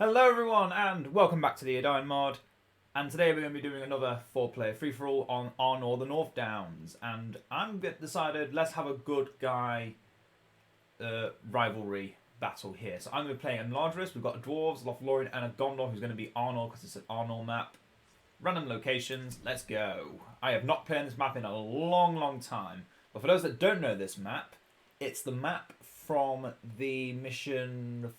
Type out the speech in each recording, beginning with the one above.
Hello everyone and welcome back to the Edain Mod, and today we're going to be doing another 4-player free-for-all on Arnold the North Downs, and I'm decided let's have a good guy rivalry battle here. So I'm going to play Imladris. We've got dwarves, Lothlorien and a Gondor who's going to be Arnold because it's an Arnold map. Random locations, let's go. I have not played this map in a long time, but for those that don't know this map, it's the map from the mission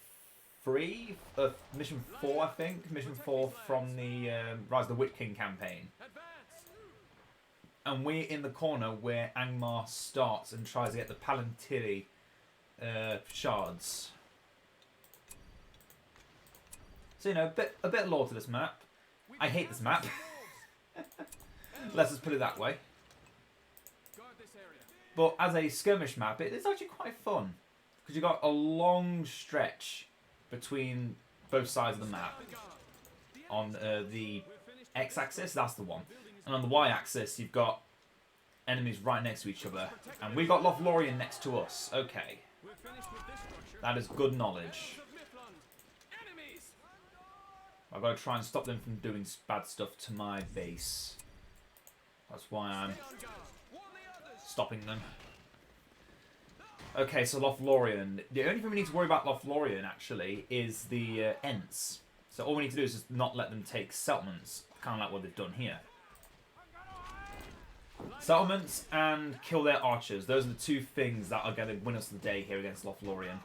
4, I think. Mission 4 from the Rise of the Witch King campaign. And we're in the corner where Angmar starts and tries to get the Palantiri shards. So, you know, a bit of lore to this map. I hate this map. Let's just put it that way. But as a skirmish map, it's actually quite fun. Because you've got a long stretch between both sides of the map. On the x-axis, that's the one. And on the y-axis, you've got enemies right next to each other. And we've got Lothlorien next to us. Okay. That is good knowledge. I've got to try and stop them from doing bad stuff to my base. That's why I'm stopping them. Okay, so Lothlorien. The only thing we need to worry about Lothlorien, actually, is the Ents. So all we need to do is just not let them take settlements, kind of like what they've done here. Settlements and kill their archers. Those are the two things that are going to win us the day here against Lothlorien.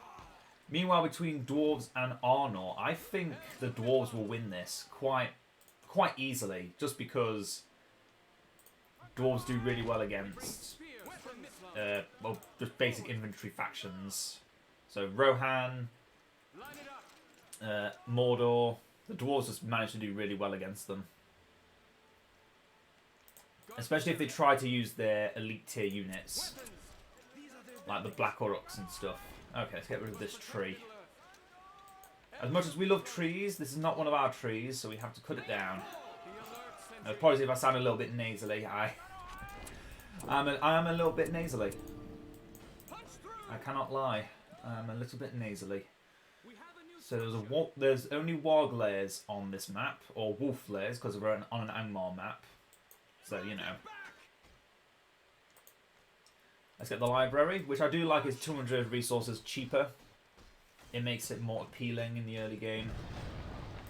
Meanwhile, between dwarves and Arnold, I think the dwarves will win this quite easily, just because dwarves do really well against well, just basic infantry factions. So Rohan, Mordor, the dwarves just manage to do really well against them. Especially if they try to use their elite tier units, like the Black Uruks and stuff. Okay, let's get rid of this tree. As much as we love trees, this is not one of our trees, so we have to cut it down. Apologies if I sound a little bit nasally. I am a little bit nasally. I cannot lie. I'm a little bit nasally. So there's only warg layers on this map, or wolf layers, because we're on an Angmar map. So, you know. Let's get the library, which I do like is 200 resources cheaper. It makes it more appealing in the early game,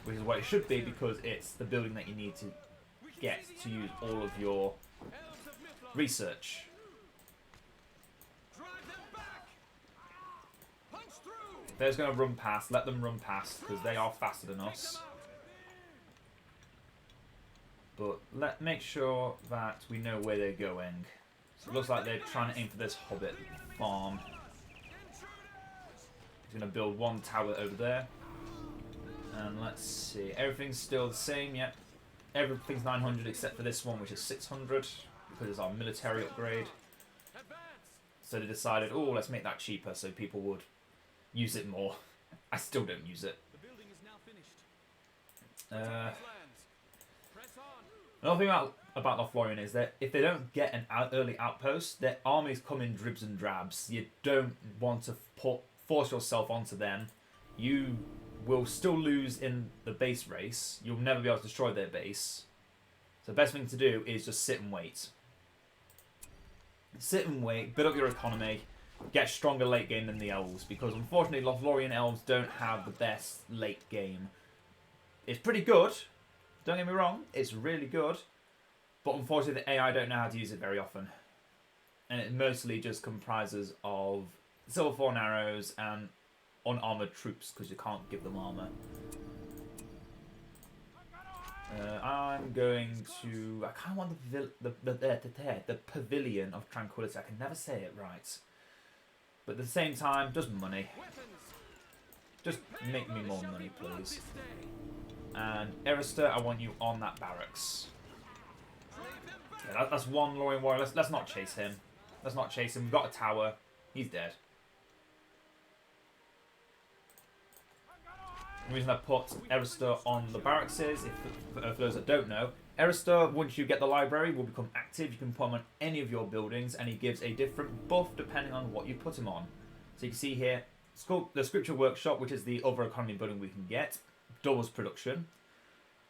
which is what it should be because it's the building that you need to get to use all of your research. If they're going to run past, let them run past because they are faster than us. But let's make sure that we know where they're going. So it looks like they're trying to aim for this hobbit farm. He's going to build one tower over there. And let's see. Everything's still the same, yep. Everything's 900 except for this one, which is 600. Because it's our military upgrade. So they decided, oh, let's make that cheaper so people would use it more. I still don't use it. Another thing about Lothlorien is that if they don't get an early outpost, their armies come in dribs and drabs. You don't want to force yourself onto them. You will still lose in the base race. You'll never be able to destroy their base. So the best thing to do is just sit and wait. Sit and wait, build up your economy, get stronger late game than the elves, because unfortunately Lothlorien elves don't have the best late game. It's pretty good. Don't get me wrong, it's really good, but unfortunately the AI don't know how to use it very often. And it mostly just comprises of silver thorn arrows and unarmoured troops, because you can't give them armour. I'm going to... I kind of want the Pavilion of Tranquility. I can never say it right. But at the same time, just money. Just make me more money, please. And Erister, I want you on that barracks. Yeah, that's one Lorien warrior. Let's not chase him. Let's not chase him. We've got a tower. He's dead. The reason I put Erister on the barracks is, for those that don't know, Erister, once you get the library, will become active. You can put him on any of your buildings, and he gives a different buff depending on what you put him on. So you can see here, the Scripture Workshop, which is the other economy building we can get, doubles production.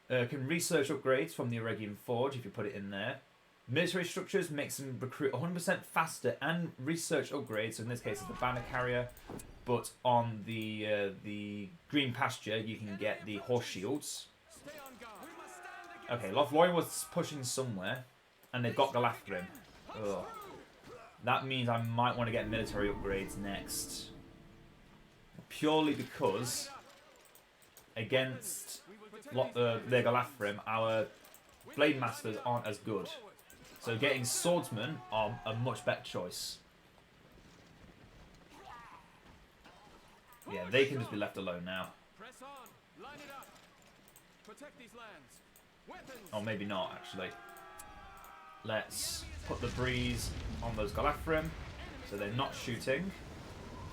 Can research upgrades from the Eregian Forge if you put it in there. Military structures makes them recruit 100% faster and research upgrades. So in this case, it's the banner carrier. But on the green pasture, you can get the horse shields. Okay, Lothlorien was pushing somewhere, and they've got Galathrim. Ugh. That means I might want to get military upgrades next. Purely because against their Galathrim, our Blademasters aren't as good. So getting Swordsmen are a much better choice. Yeah, they can just be left alone now. Or maybe not, actually. Let's put the breeze on those Galathrim so they're not shooting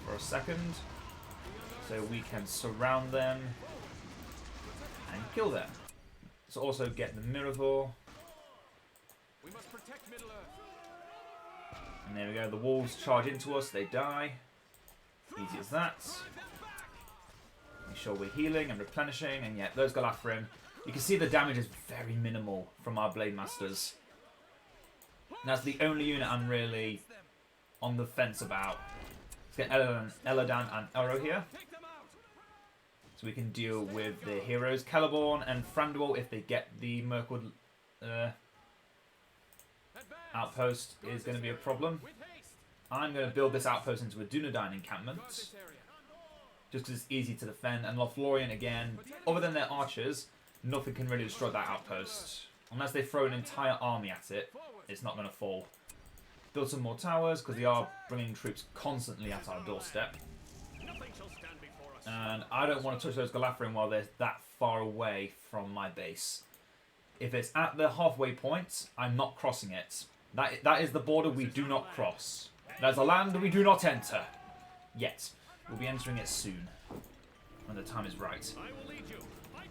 for a second. So we can surround them and kill them. Let's also get the Miravor. And there we go, the wolves charge into us, they die. Easy as that. Make sure we're healing and replenishing, and yet those Galathrim, you can see the damage is very minimal from our Blademasters. And that's the only unit I'm really on the fence about. Let's get Edain and Ero here. So we can deal with the heroes. Celeborn and Thranduil, if they get the Mirkwood outpost, is going to be a problem. I'm going to build this outpost into a Dunedain encampment. Just because it's easy to defend. And Lothlorien, again, other than their archers, nothing can really destroy that outpost. Unless they throw an entire army at it, it's not going to fall. Build some more towers, because they are bringing troops constantly at our doorstep. And I don't want to touch those Galathrim while they're that far away from my base. If it's at the halfway point, I'm not crossing it. That is the border we do not cross. That's a land we do not enter. Yet. We'll be entering it soon. When the time is right.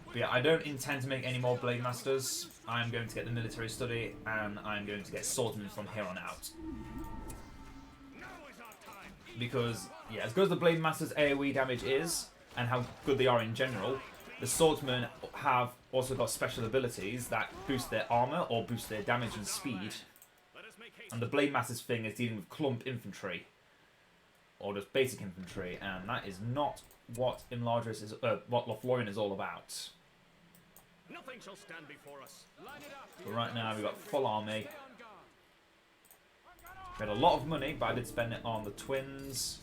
But yeah, I don't intend to make any more Blademasters. I'm going to get the military study, and I'm going to get Swordsmen from here on out. Because, yeah, as good as the Blademasters' AoE damage is, and how good they are in general, the Swordsmen have also got special abilities that boost their armor or boost their damage and speed. And the Blademasters thing is dealing with clump infantry. Or just basic infantry, and that is not what Imladris is, what Lothlorien is all about. Nothing shall stand before us. But right now we've got full army. We had a lot of money, but I did spend it on the twins,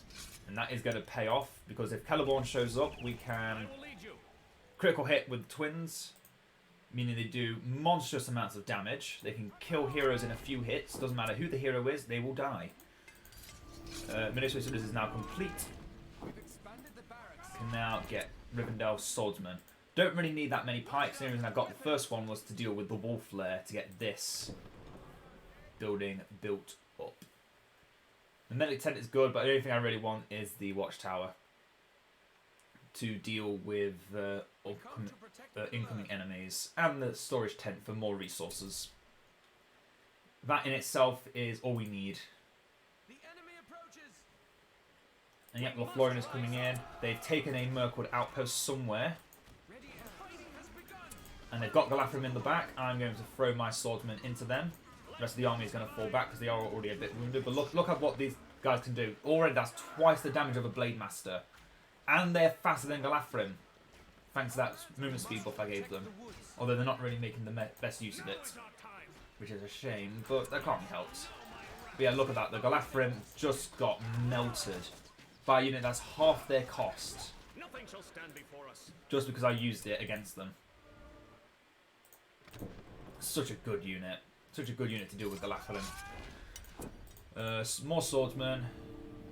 and that is going to pay off because if Celeborn shows up, we can critical hit with the twins, meaning they do monstrous amounts of damage. They can kill heroes in a few hits. Doesn't matter who the hero is, they will die. Military Studies is now complete. Can now get Rivendell Swordsman. Don't really need that many pikes. The only reason I got the first one was to deal with the Wolf Lair to get this building built up. The Medic Tent is good, but the only thing I really want is the Watchtower to deal with incoming enemies, and the Storage Tent for more resources. That in itself is all we need. And yet Lothlorien is coming in. They've taken a Mirkwood outpost somewhere. And they've got Galathrim in the back. I'm going to throw my swordsmen into them. The rest of the army is going to fall back because they are already a bit wounded. But look at what these guys can do. Already that's twice the damage of a Blademaster. And they're faster than Galathrim. Thanks to that movement speed buff I gave them. Although they're not really making the best use of it. Which is a shame, but that can't be helped. But yeah, look at that. The Galathrim just got melted by a unit that's half their cost. Nothing shall stand before us. Just because I used it against them. Such a good unit. Such a good unit to deal with Galathrim. More swordsmen.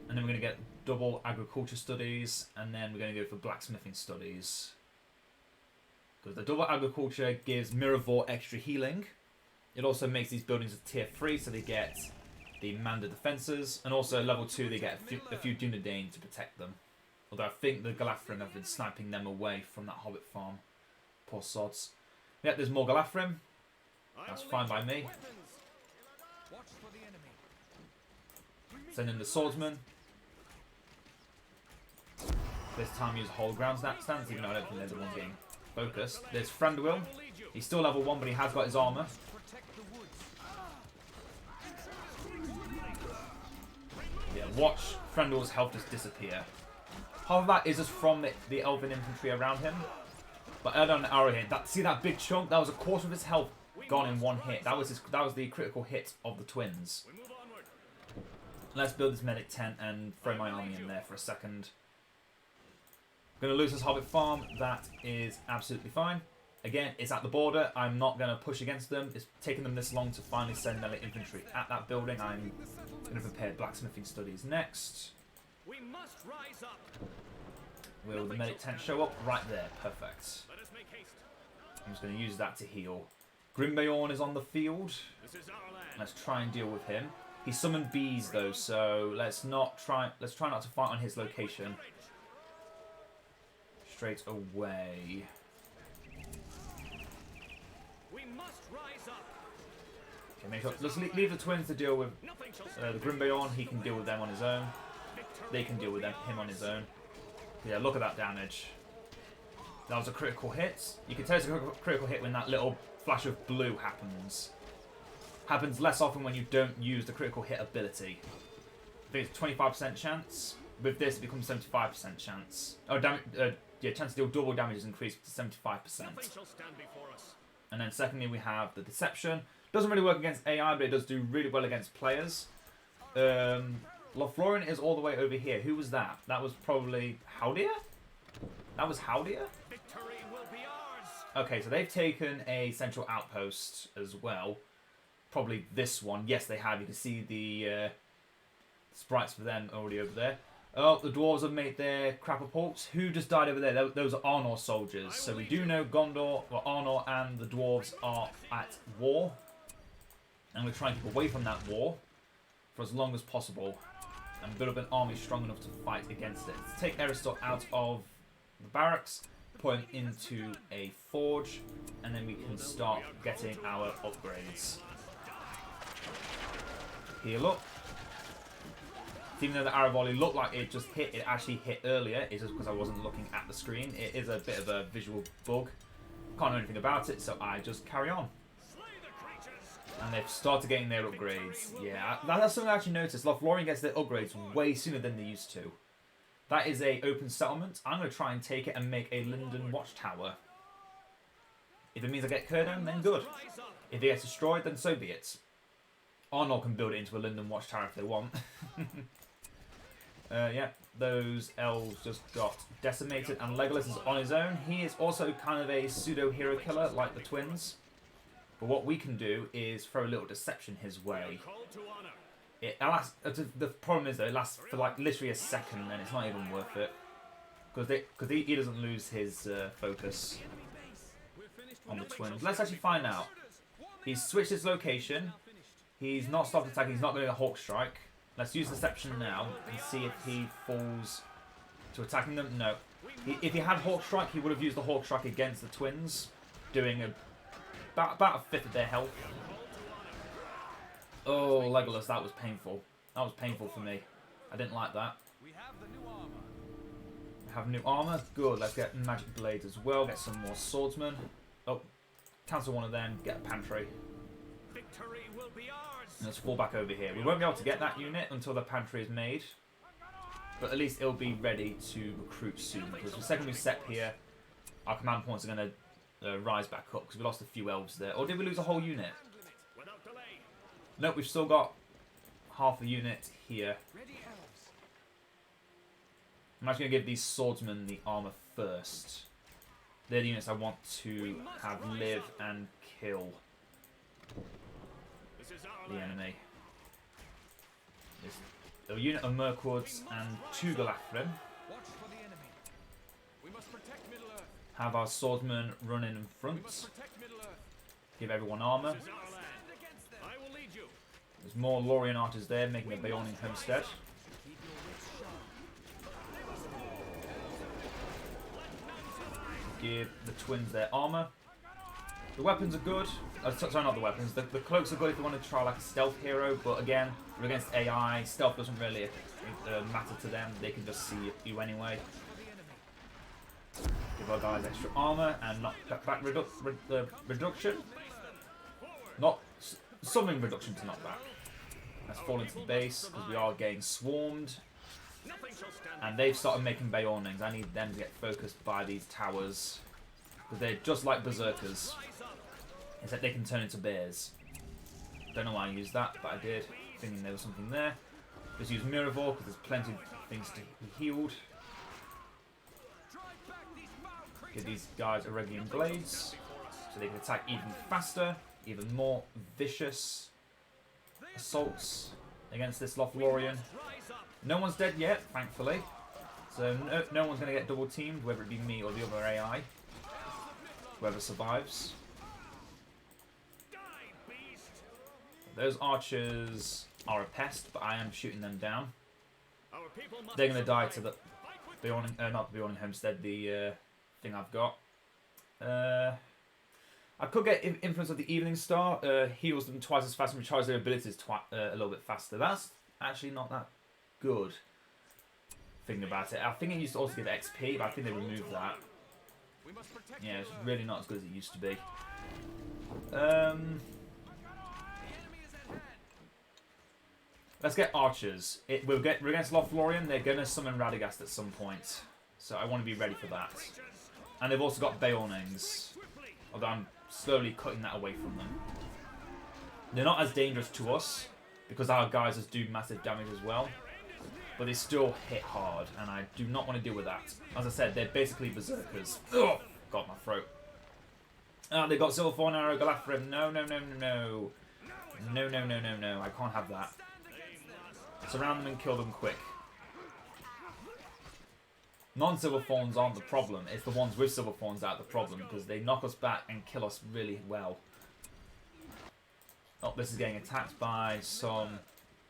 And then we're going to get double agriculture studies. And then we're going to go for blacksmithing studies. Because the double agriculture gives Miravor extra healing. It also makes these buildings a tier 3, so they get the Manda defences, and also level 2 they get a few Dunedain to protect them. Although I think the Galathrim have been sniping them away from that Hobbit farm. Poor sods. Yep, there's more Galathrim. That's fine by me. Send in the swordsman. This time use whole ground stance, even though I don't think they're the one getting focused. There's Thranduil. He's still level 1, but he has got his armor. Yeah, watch Thranduil's health just disappear. Half of that is just from the elven infantry around him. But Edain arrow hit. See that big chunk? That was a quarter of his health gone in one hit. That was the critical hit of the twins. Let's build this medic tent and throw my army in there for a second. Going to lose this Hobbit farm. That is absolutely fine. Again, it's at the border. I'm not going to push against them. It's taken them this long to finally send melee infantry at that building. I'm going to prepare blacksmithing studies next. We must rise up. Will the medic tent show up? Right there. Perfect. Let us make haste. I'm just going to use that to heal. Grimbeorn is on the field. This is our land. Let's try and deal with him. He summoned bees though, so let's try not to fight on his location. Straight away. We must rise up. Okay, make sure, let's leave the twins to deal with the Grimbeorn. He can deal with them on his own. They can deal with him on his own. Yeah, look at that damage. That was a critical hit. You can tell it's a critical hit when that little flash of blue happens. Happens less often when you don't use the critical hit ability. I think it's 25% chance. With this, it becomes 75% chance. Oh, yeah, chance to deal double damage is increased to 75%. Nothing shall stand before us. And then secondly, we have the deception. Doesn't really work against AI, but it does do really well against players. Lothlorien is all the way over here. Who was that? That was probably Haldir? That was Haldir? Victory will be ours. Okay, so they've taken a central outpost as well. Probably this one. Yes, they have. You can see the sprites for them already over there. Oh, the dwarves have made their crapperports. Who just died over there? Those are Arnold soldiers. So we do know Gondor, well, Arnold and the dwarves are at war. And we're trying to keep away from that war for as long as possible. And build up an army strong enough to fight against it. Let's take Aristok out of the barracks, put him into a forge, and then we can start getting our upgrades. Heal up. Even though the arrow volley looked like it just hit, it actually hit earlier. It's just because I wasn't looking at the screen. It is a bit of a visual bug. Can't know anything about it, so I just carry on. And they've started getting their upgrades. Yeah, that's something I actually noticed. Lothlorien gets their upgrades way sooner than they used to. That is a open settlement. I'm going to try and take it and make a Linden watchtower. If it means I get Curdon, then good. If it gets destroyed, then so be it. Arnold can build it into a Linden watchtower if they want. Yeah, those elves just got decimated, and Legolas is on his own. He is also kind of a pseudo-hero killer, like the twins. But what we can do is throw a little deception his way. It lasts, the problem is though, it lasts for like literally a second, and it's not even worth it. Because he doesn't lose his focus on the twins. Let's actually find out. He's switched his location. He's not stopped attacking. He's not going to Hawk Strike. Let's use Deception now and see if he falls to attacking them. No. If he had Hawk Strike, he would have used the Hawk Strike against the twins, doing about a fifth of their health. Oh, Legolas, that was painful. That was painful for me. I didn't like that. We have the new armor. We have new armor. Good. Let's get magic blades as well. Get some more swordsmen. Oh, cancel one of them. Get a pantry. Victory will be ours. And let's fall back over here. We won't be able to get that unit until the pantry is made. But at least it'll be ready to recruit soon. Because the second we set here, our command points are going to rise back up. Because we lost a few elves there. Or did we lose a whole unit? Nope, we've still got half a unit here. I'm actually going to give these swordsmen the armor first. They're the units I want to have live and kill the enemy. There's a unit of Mirkwoods and 2 Galafrim. Have our swordsmen run in front. Give everyone armor. There's more Lorien archers there making a Beorning homestead. Give the twins their armor. The weapons are good. Sorry, not the weapons. The cloaks are good if you want to try like a stealth hero, but again, we're against AI. Stealth doesn't really matter to them. They can just see you anyway. Give our guys extra armor and knockback reduction. Not something reduction to knockback. Let's fall into the base because we are getting swarmed. And they've started making Beornings. I need them to get focused by these towers. Because they're just like berserkers. Except they can turn into bears. Don't know why I used that, but I did. Thinking there was something there. Just use Miravor because there's plenty of things to be healed. Give these guys Eregion Blades. So they can attack even faster. Even more vicious assaults against this Lothlorien. No one's dead yet, thankfully. So no one's going to get double teamed, whether it be me or the other AI. Whoever survives. Those archers are a pest, but I am shooting them down. They're going to die to the Beorning, not the Beorning Homestead, the thing I've got. I could get Influence of the Evening Star, heals them twice as fast and recharges their abilities a little bit faster. That's actually not that good. Thinking about it, I think it used to also give XP, but I think they removed that. Yeah, it's really not as good as it used to be. Let's get archers. We're against Lothlorien. They're going to summon Radagast at some point, so I want to be ready for that. And they've also got Beornings, although I'm slowly cutting that away from them. They're not as dangerous to us because our guys just do massive damage as well, but they still hit hard, and I do not want to deal with that. As I said, they're basically berserkers. Ugh, got my throat. Oh, they got Silverthorn Arrow, Galafrim. No, no, no, no, no. No, no, no, no, no. I can't have that. Surround them and kill them quick. Non-Silverthorns aren't the problem. It's the ones with Silverthorns that are the problem, because they knock us back and kill us really well. Oh, this is getting attacked by some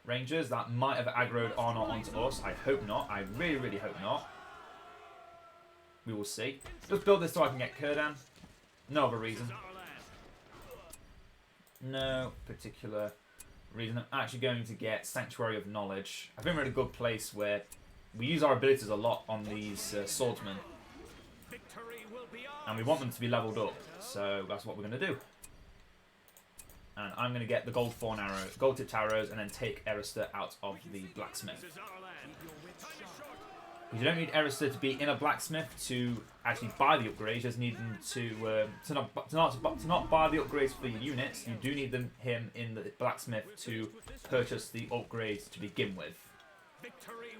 Rangers. That might have aggroed Arnold onto us. I hope not. I really, really hope not. We will see. Just build this so I can get Kurdan. No other reason. No particular reason. I'm actually going to get Sanctuary of Knowledge. I think we're in a good place where we use our abilities a lot on these swordsmen. And we want them to be leveled up. So that's what we're going to do. And I'm going to get the gold tipped arrows, and then take Erister out of the blacksmith. You don't need Erister to be in a blacksmith to actually buy the upgrades. You just need them to not buy the upgrades for your units. You do need him in the blacksmith to purchase the upgrades to begin with.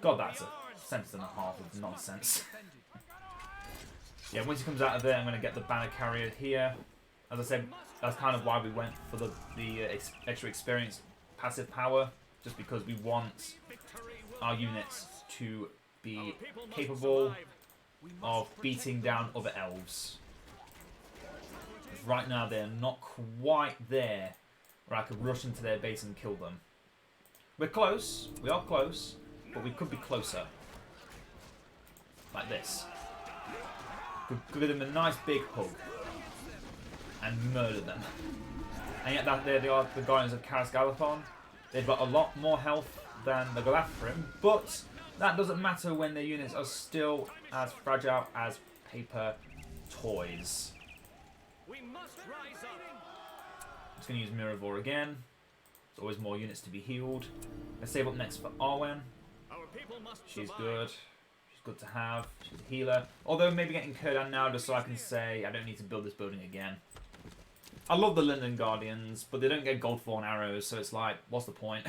God, that's a sentence and a half of nonsense. Yeah, once he comes out of there, I'm going to get the banner carrier here. As I said, that's kind of why we went for the extra experience passive power, just because we want our units to be capable of beating down other elves. Right now they're not quite there where I could rush into their base and kill them. We're close, we are close, but we could be closer. Like this. Could give them a nice big hug and murder them. And yet there they are, the Guardians of Karas Galathon. They've got a lot more health than the Galafrim, but that doesn't matter when their units are still as fragile as paper toys. I'm just going to use Miravor again. There's always more units to be healed. Let's save up next for Arwen. She's good. She's good to have. She's a healer. Although maybe getting Kurdan now just so I can say I don't need to build this building again. I love the Linden Guardians, but they don't get Goldthorn arrows, so it's like, what's the point?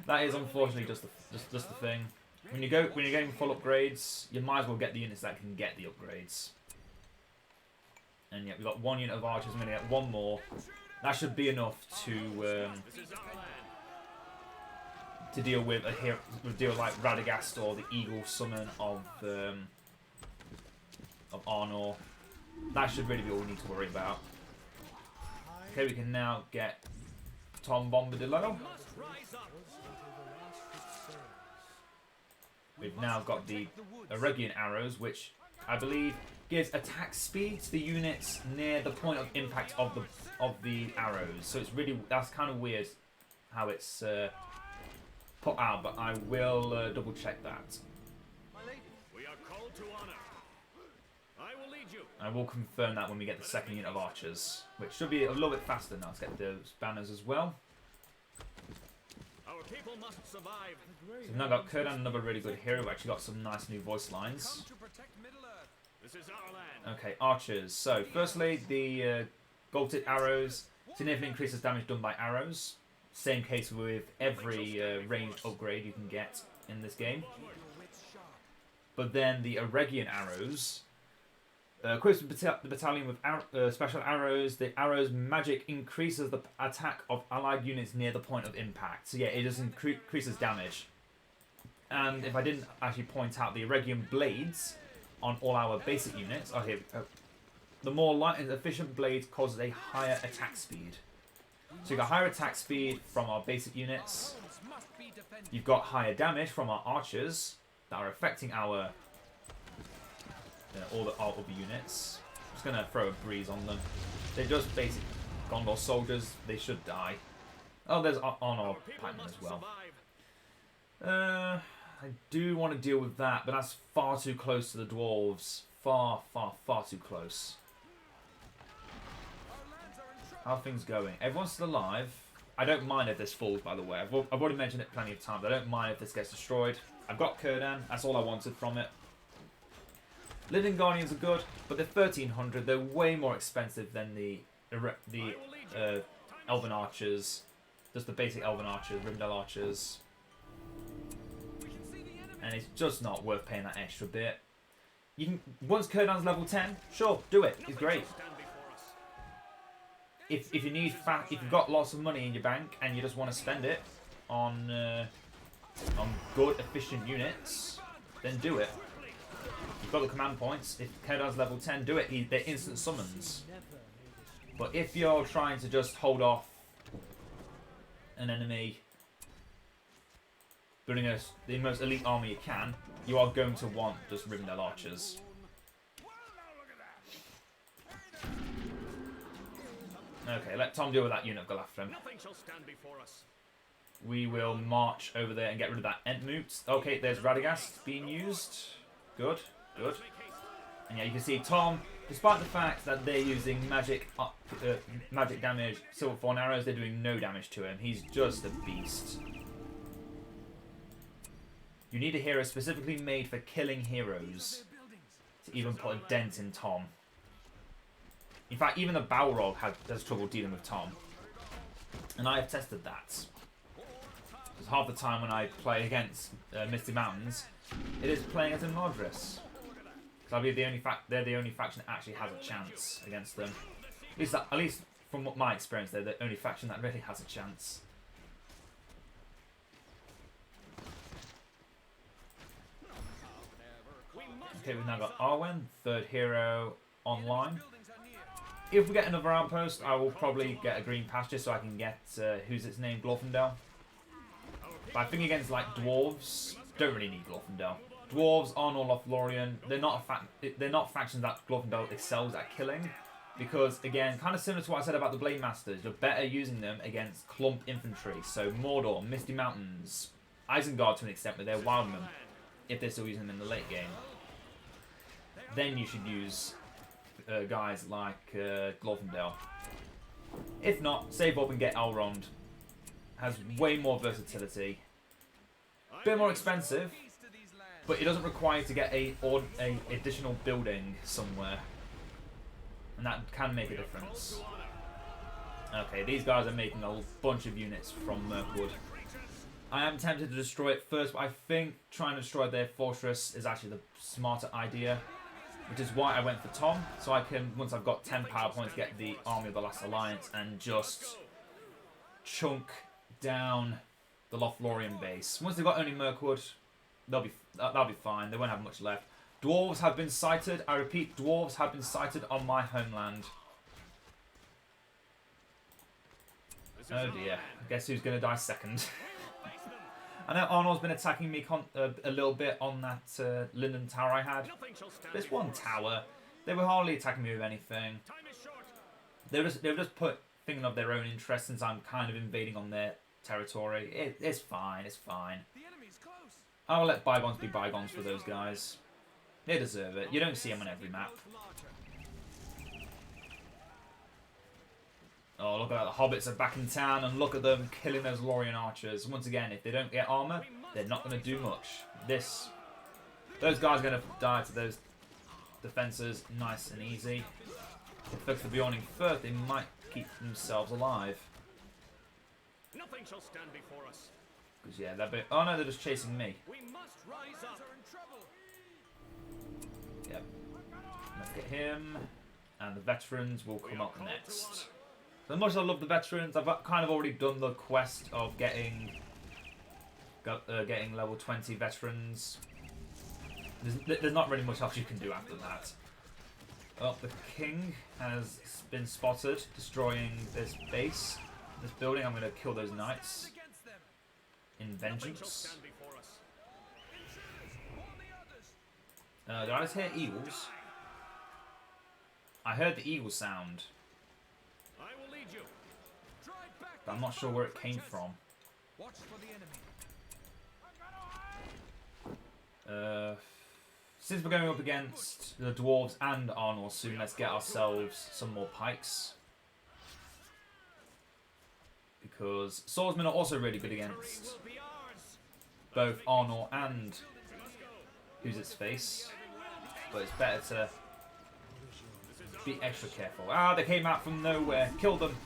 That is unfortunately just the thing. When you're getting full upgrades, you might as well get the units that can get the upgrades. And yet we've got one unit of archers. I'm going to get one more. That should be enough to deal with like Radagast or the Eagle Summon of Arnold. That should really be all we need to worry about. Okay, we can now get Tom Bombadillo. We've now got the Eregion arrows, which I believe gives attack speed to the units near the point of impact of the arrows. So it's really, that's kind of weird how it's put out, but I will double check that. We are called to honor. I will I will confirm that when we get the second unit of archers, which should be a little bit faster now. Let's get those banners as well. Our people must survive. So we've now got Kurdan, another really good hero. We've actually got some nice new voice lines. This is our land. Okay, archers. So, firstly, the gold-tipped arrows significantly increases damage done by arrows. Same case with every ranged upgrade you can get in this game. But then the Eregian arrows equips the battalion with special arrows. The arrows' magic increases the attack of allied units near the point of impact. So yeah, it just increases damage. And if I didn't actually point out, the Eregian blades on all our basic units are here. The more light and efficient blades causes a higher attack speed. So you've got higher attack speed from our basic units. You've got higher damage from our archers that are affecting our all the other units. I'm just gonna throw a breeze on them. They're just basic Gondor soldiers. They should die. Oh, there's Arnold Pikemen as well. I do want to deal with that, but that's far too close to the dwarves. Far, far, far too close. How are things going? Everyone's still alive. I don't mind if this falls, by the way. I've already mentioned it plenty of times. I don't mind if this gets destroyed. I've got Kurdan. That's all I wanted from it. Living Guardians are good, but they're 1300. They're way more expensive than the Elven Archers. Just the basic Elven Archers, Rivendell Archers. And it's just not worth paying that extra bit. You can once Kurdan's level 10, sure, do it. It's great. If you need if you've got lots of money in your bank and you just want to spend it on good efficient units, then do it. You've got the command points. If Kurdan's level 10, do it. They're instant summons. But if you're trying to just hold off an enemy, building the most elite army you can, you are going to want just Rivendell Archers. Okay, let Tom deal with that unit of Galafrim. Nothing shall stand before us. We will march over there and get rid of that Entmoot. Okay, there's Radagast being used. Good, good. And yeah, you can see Tom, despite the fact that they're using magic damage, Silverthorn arrows, they're doing no damage to him. He's just a beast. You need a hero specifically made for killing heroes to even put a dent in Tom. In fact, even the Balrog has trouble dealing with Tom. And I have tested that. Because half the time when I play against Misty Mountains, it is playing as Imladris. Because I believe they're the only faction that actually has a chance against them. At least from my experience, they're the only faction that really has a chance. Okay, we've now got Arwen, third hero, online. If we get another outpost, I will probably get a green pasture so I can get, who's its name, Glorfindel. But I think against, like, dwarves, don't really need Glorfindel. Dwarves, Arnold, Lothlorien, they're not factions that Glorfindel excels at killing. Because, again, kind of similar to what I said about the Blademasters, you're better using them against clump infantry. So Mordor, Misty Mountains, Isengard to an extent with their Wildmen, if they're still using them in the late game. Then you should use guys like Glorfindel. If not, save up and get Elrond. Has way more versatility. Bit more expensive, but it doesn't require you to get a additional building somewhere. And that can make a difference. Okay, these guys are making a bunch of units from Mirkwood. I am tempted to destroy it first, but I think trying to destroy their fortress is actually the smarter idea. Which is why I went for Tom, so I can, once I've got 10 power points, get the Army of the Last Alliance and just chunk down the Lothlorien base. Once they've got only Mirkwood, that'll be fine. They won't have much left. Dwarves have been sighted. I repeat, dwarves have been sighted on my homeland. Oh dear. Guess who's going to die second? I know Arnold's been attacking me a little bit on that Linden Tower I had. This one tower, they were hardly attacking me with anything. They were just thinking of their own interests since I'm kind of invading on their territory. It's fine, it's fine. I'll let bygones be bygones for those guys. They deserve it. You don't see them on every map. Oh, look at that. The hobbits are back in town, and look at them killing those Lothlorien archers. Once again, if they don't get armor, they're not going to do much. Those guys are going to die to those defenses nice and easy. If they focus the Bjorning first, they might keep themselves alive. Nothing shall stand before us. Because, yeah, they're oh no, they're just chasing me. We must rise up. Yep. Let's get him. And the veterans will come up next. So as much as I love the veterans, I've kind of already done the quest of getting level 20 veterans. There's not really much else you can do after that. Oh, the king has been spotted destroying this base, this building. I'm going to kill those knights in vengeance. Did I just hear eagles? I heard the eagle sound. I will lead you. But I'm not sure where it came from. Since we're going up against the dwarves and Arnold soon, let's get ourselves some more pikes. Because swordsmen are also really good against both Arnold and who's its face. But it's better to be extra careful. Ah, they came out from nowhere. Kill them.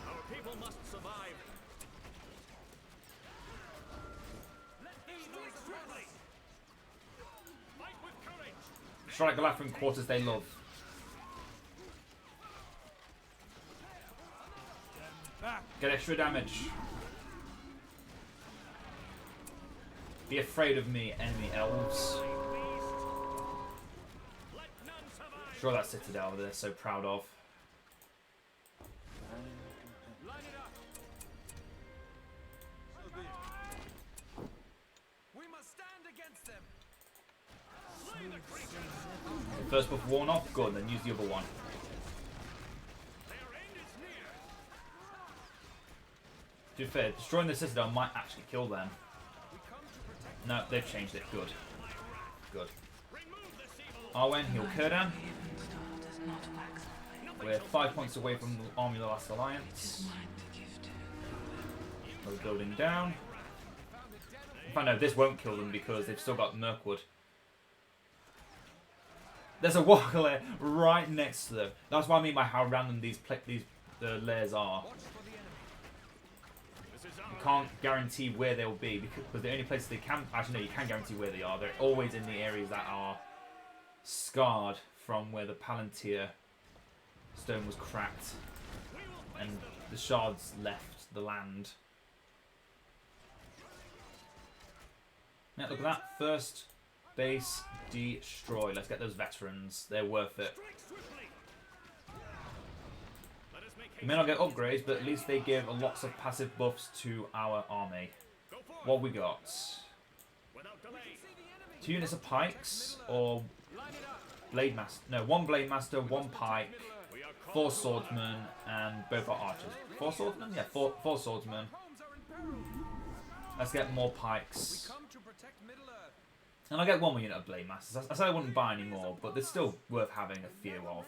Our people must survive. Fight with courage. Strike the Latham quarters they love. Get extra damage. Be afraid of me, enemy elves. Sure, that citadel they're so proud of. We must stand against them. First buff worn off, good, then use the other one. To be fair, destroying the citadel might actually kill them. No, they've changed it. Good. Good. Arwen, heal Kurdan. We're 5 points away from the army of the Last Alliance. We're building down. In fact, no, this won't kill them because they've still got Mirkwood. There's a walker lair right next to them. That's what I mean by how random these lairs are. You can't guarantee where they'll be because the only places they can... Actually, no, you can guarantee where they are. They're always in the areas that are scarred from where the Palantir stone was cracked and the shards left the land. Now look at that. First base destroy. Let's get those veterans. They're worth it. They may not get upgrades, but at least they give lots of passive buffs to our army. What we got? 2 units of pikes or Blademaster. No, 1 Blademaster, 1 pike, 4 swordsmen, and both are archers. 4 swordsmen? Yeah, 4 swordsmen. Let's get more pikes. And I'll get 1 more unit of Blademasters. I said I wouldn't buy any more, but they're still worth having a few of.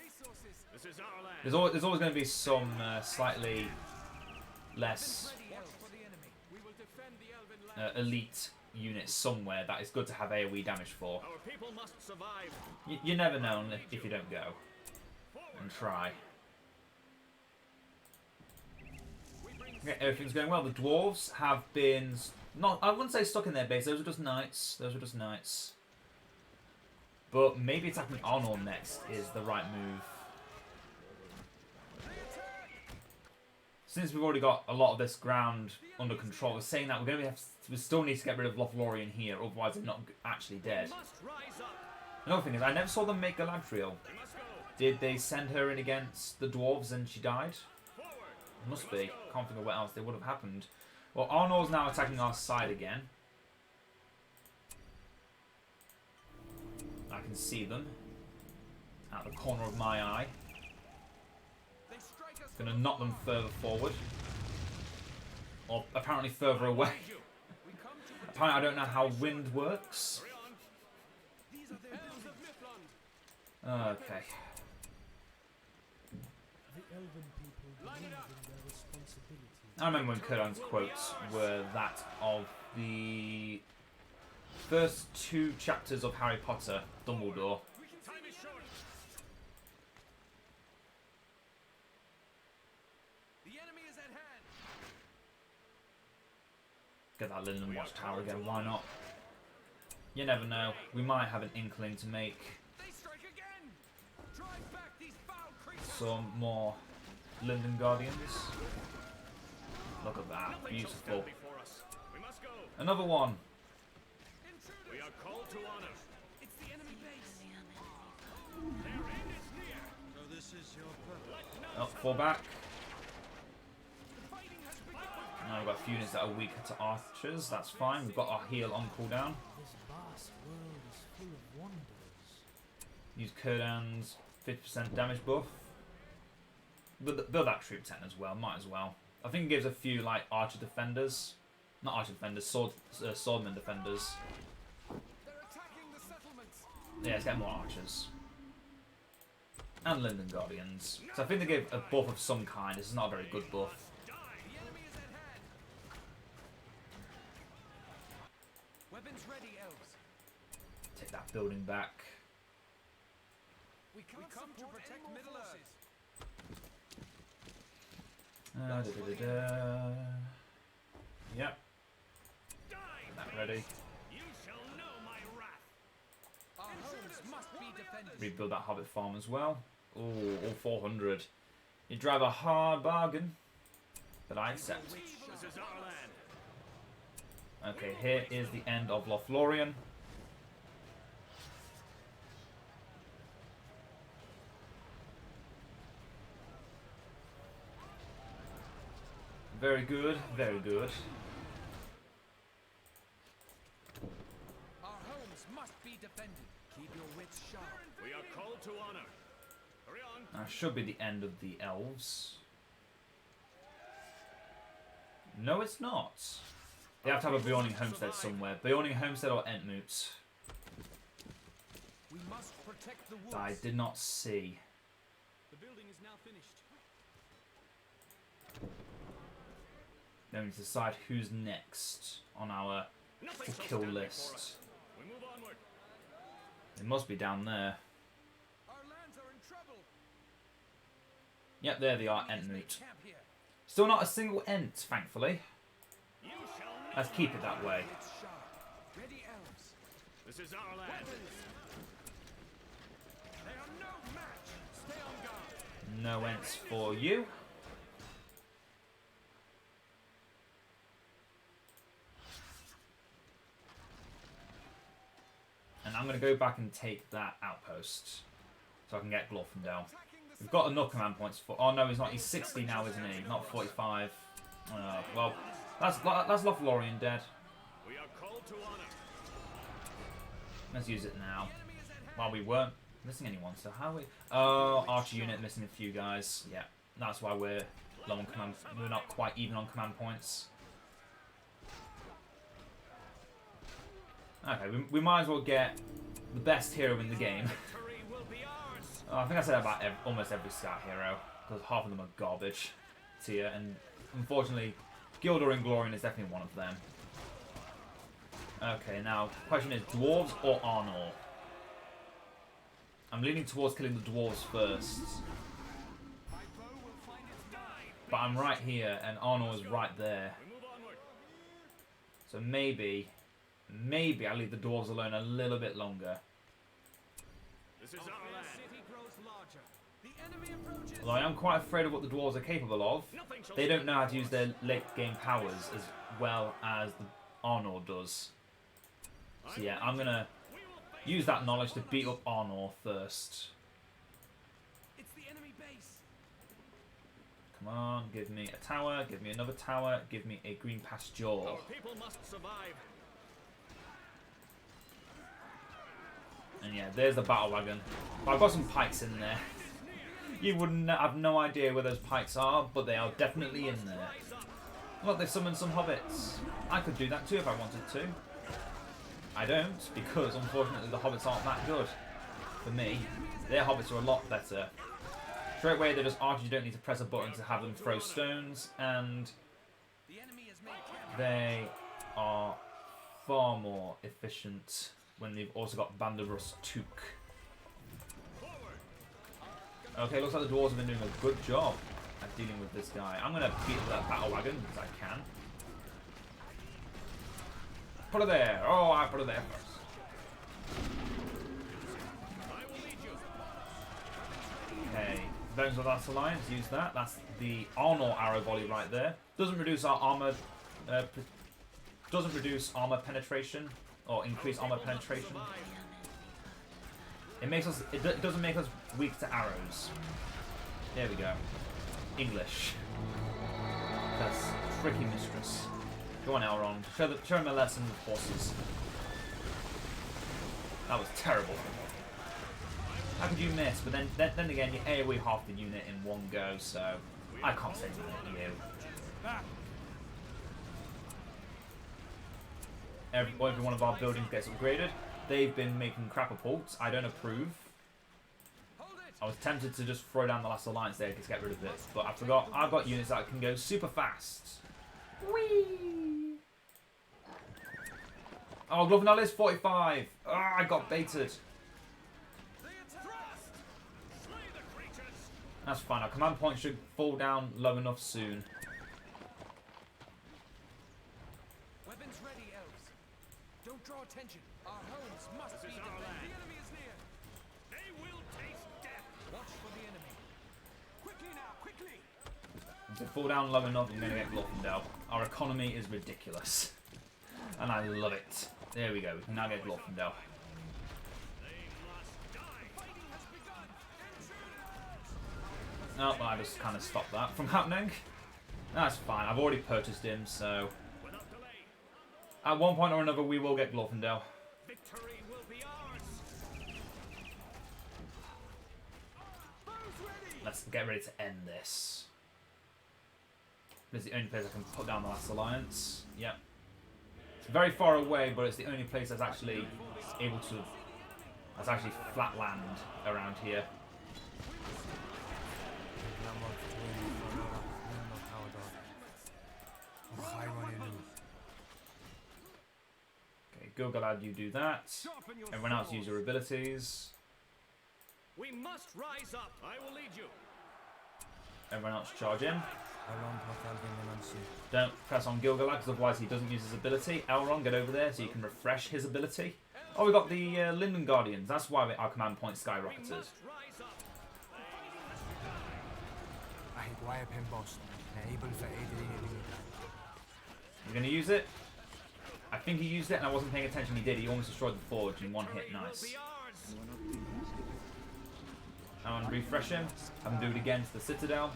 There's always going to be some slightly less elite units somewhere that is good to have AoE damage for. You never know if you don't go and try. Okay, everything's going well. The dwarves have been I wouldn't say stuck in their base. Those are just knights. Those are just knights. But maybe attacking Arnold next is the right move. Since we've already got a lot of this ground under control, we're saying that we still need to get rid of Lothlorien here, otherwise they're not actually dead. Another thing is, I never saw them make Galadriel. Did they send her in against the dwarves and she died? Must be. Can't think of what else they would have happened. Well, Arnold's now attacking our side again. I can see them out the corner of my eye. Gonna knock them further forward. Or apparently further away. Apparently I don't know how wind works. Okay. elven people believe in their responsibility. I remember when Kurdan's quotes were that of the first 2 chapters of Harry Potter, Dumbledore. Time is short. The enemy is at hand. Get that Linden Watchtower again, why not? You never know, we might have an inkling to make They strike again. Drive back these foul creatures. some more Linden Guardians. Look at that, Nothing shall beautiful. stand before us. We must go. Another one. Intruders. We are called to honor. It's the enemy base. Their end is near. So this is your purpose. Let Oh, fall back. the fighting has begun. Now we've got a few units that are weaker to archers, that's fine. We've got our heal on cooldown. This vast world is full of wonders. Use Kurdan's 50% damage buff. Build that troop 10 as well, might as well. I think it gives a few like archer defenders. Not archer defenders, swordman defenders. They're attacking the settlements. Yeah, let's get more archers. And Linden Guardians. So I think they give a buff of some kind. This is not a very good buff. Die. The enemy is at hand. Weapons ready, elves. Take that building back. We come to protect Middle Earth. Yep, Die. get that ready. You shall know my wrath. Our homes must be defended. Rebuild that Hobbit farm as well. Ooh, all 400. You drive a hard bargain, but I accept. This is our land. Okay, here is the end of Lothlorien. Very good, very good. Our homes must be defended. Keep your wits sharp. We are called to honor. Hurry on. That should be the end of the elves. No, it's not. They have to have a Bjorning homestead somewhere. Bjorning homestead or Entmoot. We must protect the woods. That I did not see. The building is now finished. Then we need to decide who's next on our Nothing to shall kill stand before list. us. We move onward. It must be down there. Our lands are in trouble. Yep, there they are, Enemies may Entmoot. camp here. Still not a single Ent, thankfully. You shall know Let's keep it that way. It's sharp. Ready, elves. This is our land. They are no match. Stay on guard. No Ents for you. And I'm going to go back and take that outpost. So I can get Glorfindel. We've got enough command points for... Oh no, he's not. He's 60 now, isn't he? Not 45. Well, that's Lothlorien dead. We are called to honor. Let's use it now. Well, we weren't missing anyone, so how are we... Oh, Archer unit missing a few guys. Yeah, that's why we're low on command... We're not quite even on command points. Okay, we might as well get the best hero in the game. Victory will be ours. I think I said about almost every scout hero, because half of them are garbage tier, and unfortunately, Gildur and Glorian is definitely one of them. Okay, now, question is, dwarves or Arnold? I'm leaning towards killing the dwarves first, My bow will find its die. but I'm right here, and Arnold is right there. We move onward. So maybe I'll leave the dwarves alone a little bit longer. This is our land. City grows larger. The enemy approaches. Although I am quite afraid of what the dwarves are capable of. Nothing shall They don't stand know how to use before us. their late game powers as well as the Arnold does. So yeah, I'm gonna We will face use that knowledge to beat up Arnold first. It's the enemy base. Come on, give me a tower, give me another tower, give me a green pasture. Our people must survive. And yeah, there's the battle wagon. But I've got some pikes in there. You wouldn't have no idea where those pikes are, but they are definitely in there. Rise up. Look, they've summoned some hobbits. I could do that too if I wanted to. I don't, because unfortunately the hobbits aren't that good. For me, their hobbits are a lot better. Straight away, they're just archers. You don't need to press a button to have them throw stones, and The enemy has made camp. they are far more efficient when they've also got Banderus Took. Okay, looks like the dwarves have been doing a good job at dealing with this guy. I'm going to beat up that battle wagon because I can. Put it there. Oh, I put it there first. Okay, Bones of Last Alliance, use that. That's the Arnold arrow volley right there. Doesn't reduce our armor. Doesn't reduce armor penetration or increase armor penetration. It makes us. It doesn't make us weak to arrows. There we go. English. That's tricky, mistress. Go on, Elrond. Show him a lesson with horses. That was terrible. How could you miss? But then again, you AoE half the unit in one go, so I can't say anything to you. Every one of our buildings gets upgraded. They've been making crapapults. I don't approve. I was tempted to just throw down the last alliance there to get rid of it, but I forgot I've got units that can go super fast. Whee! Oh, Glorfindel is 45. Ah, I got baited. That's fine. Our command point should fall down low enough soon. Weapons ready, elves. Don't draw attention. Our homes must be defended. The enemy is near. They will taste death. Watch for the enemy. Quickly now, quickly. If they fall down low enough, I'm going to get Glorfindel. Our economy is ridiculous. And I love it. There we go. We can now get Glorfindel. Oh, well, I just kind of stopped that from happening. That's fine. I've already purchased him, so at one point or another, we will get Glorfindel. Victory will be ours. Let's get ready to end this. This is the only place I can put down the last alliance. Yep. It's very far away, but it's the only place that's actually able to. That's actually flat land around here. Okay, Gilgalad, you do that. Everyone else use your abilities. We must rise up. I will lead you. Everyone else charge in. Don't press on Gilgalad, because otherwise he doesn't use his ability. Elrond, get over there so you can refresh his ability. Oh, we got the Linden Guardians. That's why our command point skyrocketed. You're going to use it? I think he used it and I wasn't paying attention. He did. He almost destroyed the forge in one hit. Nice. Now I'm refresh him. Have him do it again to the Citadel.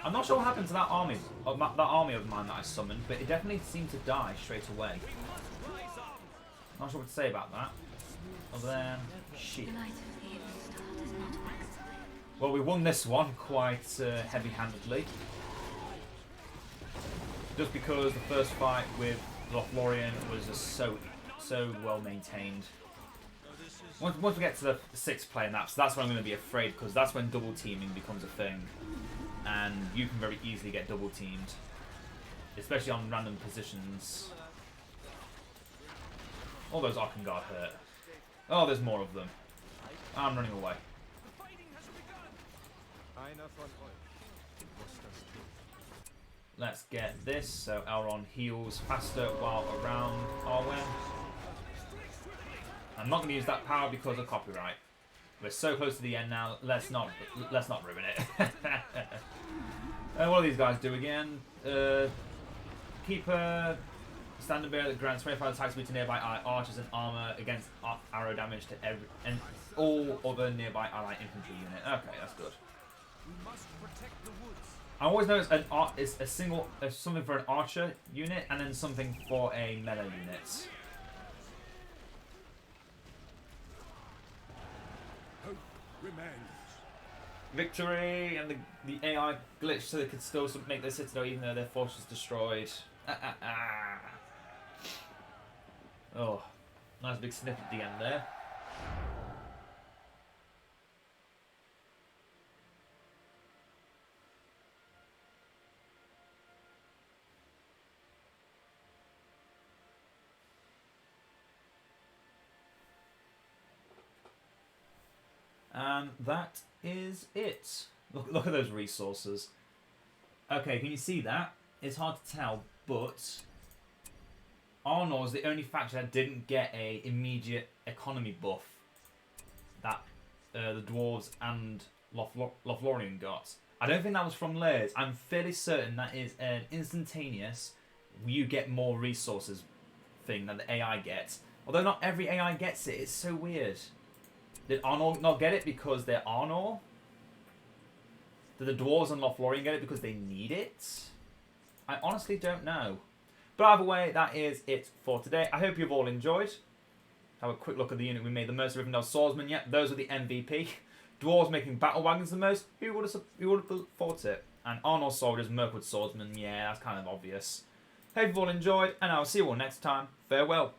I'm not sure what happened to that army of mine that I summoned, but it definitely seemed to die straight away. Not sure what to say about that. Other than shit. Well, we won this one quite heavy-handedly. Just because the first fight with Lothlorien was just so well maintained. Once we get to the 6-player maps, that's when I'm going to be afraid, because that's when double teaming becomes a thing. And you can very easily get double teamed. Especially on random positions. All those Arkengard hurt. Oh, there's more of them. I'm running away. Let's get this, so Elrond heals faster while around Arwen. I'm not going to use that power because of copyright. We're so close to the end now. Let's not ruin it. What do these guys do again? Keep standing bear that grants 25 attack speed to nearby ally archers and armor against arrow damage to every and all other nearby ally infantry unit. Okay, that's good. We must protect the woods. I always know it's something for an archer unit and then something for a melee unit. Hope remains. Victory, and the AI glitched so they could still make their citadel even though their force was destroyed. Oh, nice big sniff at the end there. And that is it. Look at those resources. Okay, can you see that? It's hard to tell, but Arnold is the only faction that didn't get a immediate economy buff that the dwarves and Lothlorien got. I don't think that was from layers. I'm fairly certain that is an instantaneous, you get more resources thing that the AI gets. Although not every AI gets it. It's so weird. Did Arnold not get it because they're Arnold? Did the dwarves and Lothlorien get it because they need it? I honestly don't know. But either way, that is it for today. I hope you've all enjoyed. Have a quick look at the unit we made. The most Rivendell Swordsmen. Yep, those are the MVP. Dwarves making battle wagons the most. Who would have thought it? And Arnold soldiers, Mirkwood Swordsmen. Yeah, that's kind of obvious. Hope you've all enjoyed, and I'll see you all next time. Farewell.